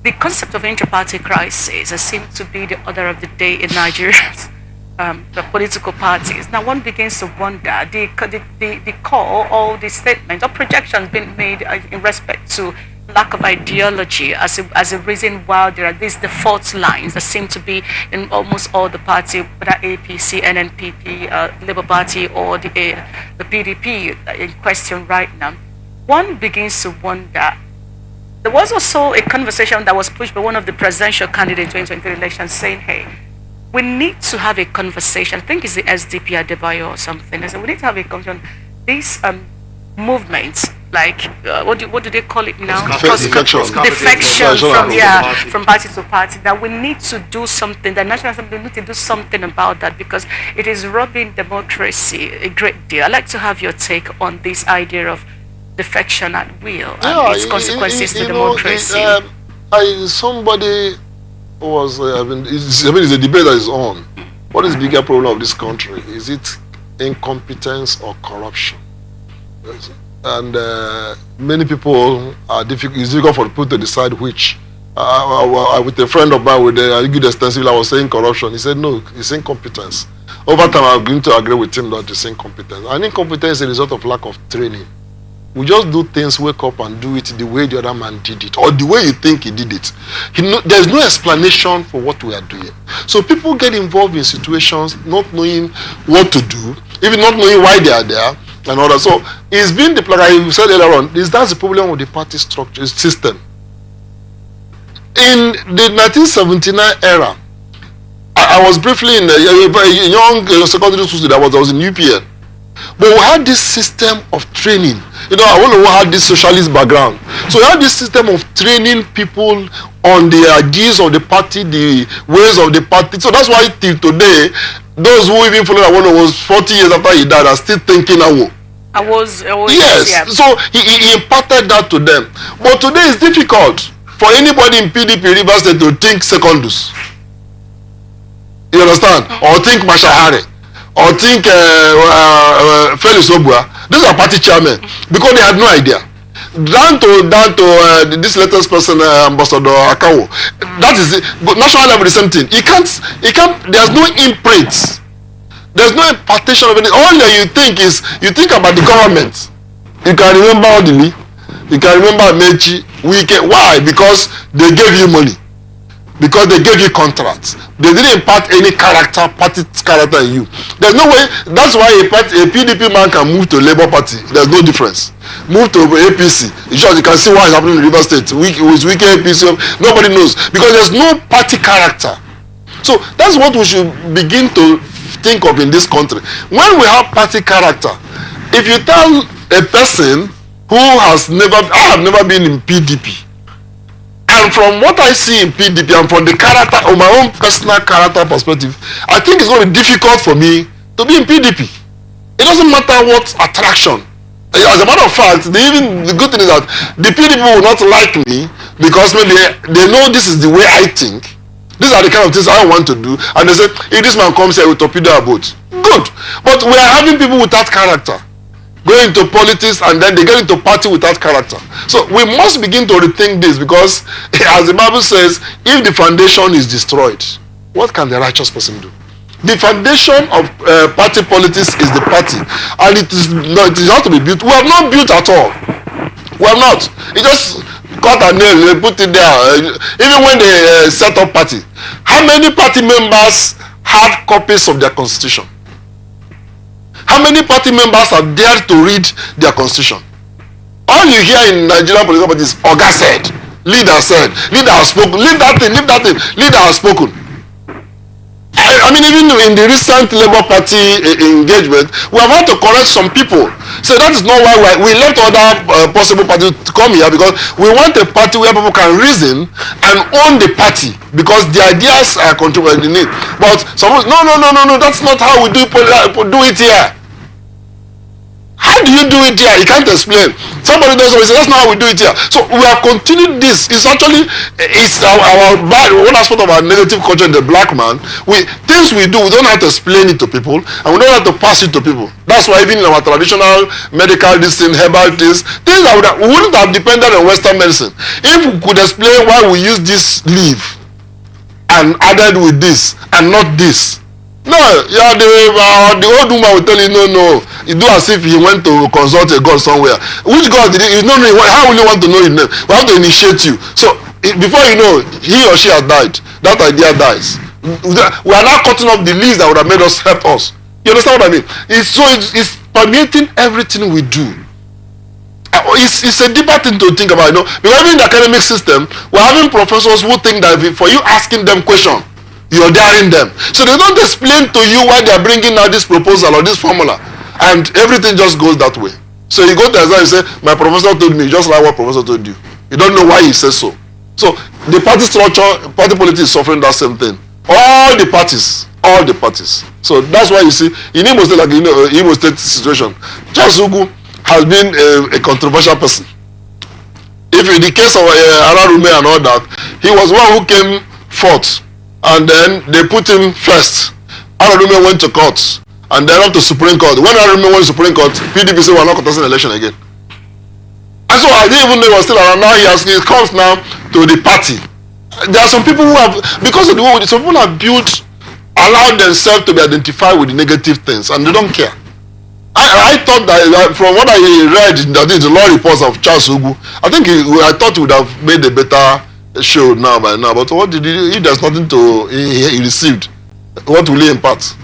the concept of inter-party crisis seems to be the order of the day in Nigeria's the political parties. Now one begins to wonder the call or the statement or projections being made in respect to lack of ideology as a reason why there are these default lines that seem to be in almost all the party, whether APC, NNPP, Labour Party, or the PDP in question right now. One begins to wonder. There was also a conversation that was pushed by one of the presidential candidates in 2023 elections saying, hey, we need to have a conversation. I think it's the SDP Adebayo or something. I said, we need to have a conversation. These movements, like, what do they call it now? Defection from party to party. That we need to do something, the National Assembly need to do something about that because it is robbing democracy a great deal. I'd like to have your take on this idea of defection at will and its consequences to democracy. Somebody was, it's a debate that is on. What is the bigger problem of this country? Is it incompetence or corruption? And many people it's difficult for people to decide which. With a friend of mine, with a good extensively, I was saying corruption. He said, no, it's incompetence. Over time, I'm going to agree with him that it's incompetence. And incompetence is a result of lack of training. We just do things, wake up and do it the way the other man did it, or the way you think he did it. There's no explanation for what we are doing. So people get involved in situations not knowing what to do, even not knowing why they are there, and all that. So it's been like I said earlier on, that's the problem with the party structure system. In the 1979 era, I was briefly in a young secondary school student. I was in UPN. But we had this system of training. I want to have this socialist background. So we had this system of training people on the ideas of the party, the ways of the party. So that's why till today, those who even followed Awolowo was 40 years after he died are still thinking Awo. Yes. Yeah. So he imparted that to them. But today it's difficult for anybody in PDP Rivers State to think secondus. You understand? Or think Mashahare. Or think Felix Obua. These are party chairmen because they had no idea. Down to this latest person, Ambassador Akawo. That is it. But national level, the same thing. He can't. There's no imprint. There's no impartation of anything. All that you think is you think about the government. You can remember Odili. You can remember Mechi. Why? Because they gave you money. Because they gave you contracts. They didn't impart any party character in you. There's no way. That's why a PDP man can move to Labour Party. There's no difference. Move to APC. You can see what is happening in River State. With weekend APC, nobody knows. Because there's no party character. So that's what we should begin to think of in this country. When we have party character, if you tell a person who has I have never been in PDP, and from what I see in PDP and from the character, of my own personal character perspective, I think it's going to be difficult for me to be in PDP. It doesn't matter what attraction. As a matter of fact, the good thing is that the PDP will not like me because maybe they know this is the way I think. These are the kind of things I want to do. And they say, if this man comes here with torpedo a boat, good. But we are having people without character go into politics and then they get into party without character. So we must begin to rethink this because as the Bible says, if the foundation is destroyed, what can the righteous person do? The foundation of party politics is the party, and it has to be built. We have not built at all. We have not. It just cut a nail, they put it there. Even when they set up party, how many party members have copies of their constitution? How many party members have dared to read their constitution? All you hear in Nigerian political parties is Oga said, leader has spoken, leave that thing, leader has spoken. I mean, even in the recent Labour Party engagement, we have had to correct some people. So that is not why we left other possible parties to come here, because we want a party where people can reason and own the party because the ideas are controversial in it. But some no, that's not how we do it here. How How do you do it here? He can't explain. Somebody does something, that's not how we do it here. So we have continued this. It's actually our bad, one aspect of our negative culture in the black man. Things we do, we don't have to explain it to people, and we don't have to pass it to people. That's why even in our traditional medical herbal things that we wouldn't have depended on Western medicine. If we could explain why we use this leaf and added with this and not this. No, yeah, the old woman will tell you, no. You do as if he went to consult a god somewhere. Which god did he? No, how will you want to know his name? We have to initiate you. So before you know, he or she has died. That idea dies. We are now cutting off the leaves that would have made us help us. You understand what I mean? It's permeating everything we do. It's a deeper thing to think about, because even in the academic system, we're having professors who think that for you asking them question, you're daring them. So they don't explain to you why they're bringing out this proposal or this formula, and everything just goes that way. So you go to exam and say, my professor told me, just like what professor told you. You don't know why he says so. So the party structure, party politics is suffering that same thing. All the parties. So that's why you see, in Imo State, like Imo State situation, Charles Ugu has been a controversial person. If in the case of Ararume and all that, he was one who came fourth, and then they put him first. Ararume went to court, and then up to Supreme Court. When Ararume went to Supreme Court, PDP said we're not contesting election again. And so I didn't even know he was still around. Now he comes now to the party. There are some people who have, because of the way some people have built, allowed themselves to be identified with the negative things, and they don't care. I thought that from what I read in the law reports of Charles Ugu, I thought he would have made a better show by now. But what did he? He does nothing to he received. What will he impart?